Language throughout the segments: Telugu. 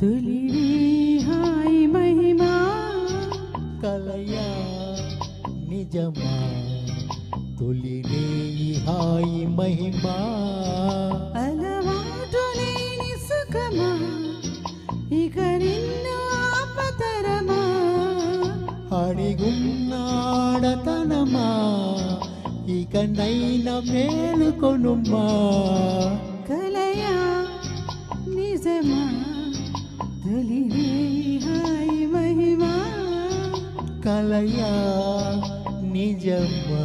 తొలిరే హాయ్ మహిమా కలయా నిజమా తొలిరే హాయి మహిమా అలవాటు లేని సుఖమా ఇక నిన్ను ఆపతరమా అడిగున్నాడతనమా ఇక నైన మేలుకొనుమా కలయా నిజమా తొలిరే హాయ్ మహిమా కలయా నిజమా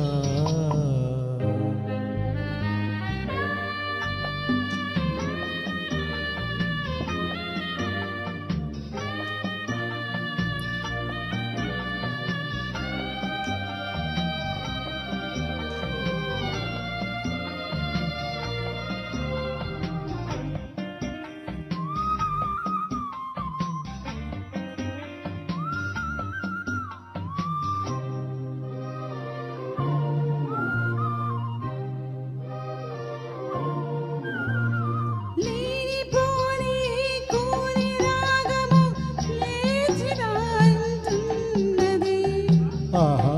లేనిపోని కోరి రాగము లేచిన అంటున్నది ఆహా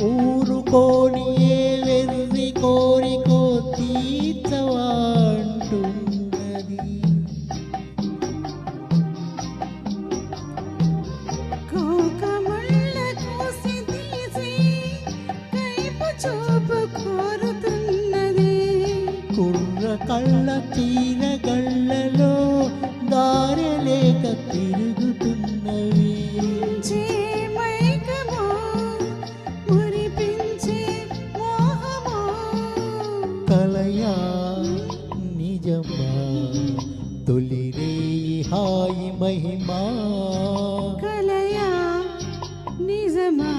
ఊరుకోని ఏ వెర్రి కోరికో తీర్చవా అంటున్నది కోకముళ్ళ కోసి తీసి కైపు చూపు కోరుతున్నది కుర్ర కళ్ళ చీరగళ్ళలో దారి లేక తిరుగుతున్నవి మైకమో మురిపించే మోహమో కలయా నిజమా తొలిరే హాయి మహిమా కలయా నిజమా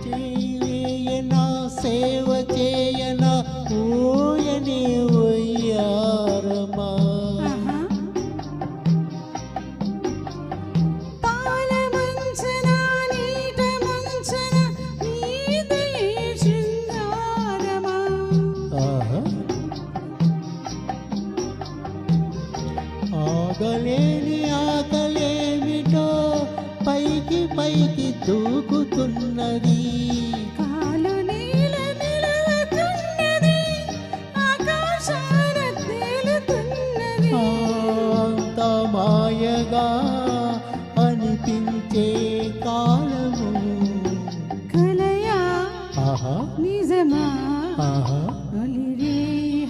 చేయనా సేవ చేయనా ఓయనే వయ్యారమా పాల మంచన నీట మంచన నీదే శృంగారమా ఆహా ఆగలేని ఆకలేమిటో పైకి పైకి దూకుతున్నది కాలు నీల నిలవతున్నది ఆకాశాన తేలుతున్నది అంత మాయగా అనిపించే కాలము కలయా ఆహా నిజమా ఆహా తొలిరే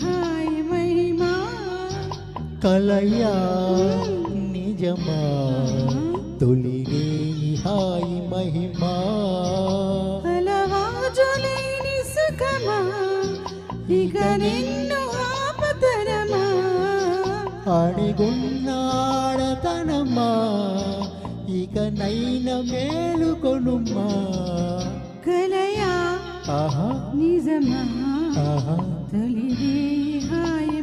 హాయ్ మహిమా కలయా నిజమా తొలిరే హాయి మహిమా అలవాటు లేని సుఖమా ఇక నిన్ను ఆపతరమా అడిగున్నాడతనమా ఇక నైన మేలుకొనుమా కలయా ఆహా నిజమా ఆహా తొలిరే హాయ్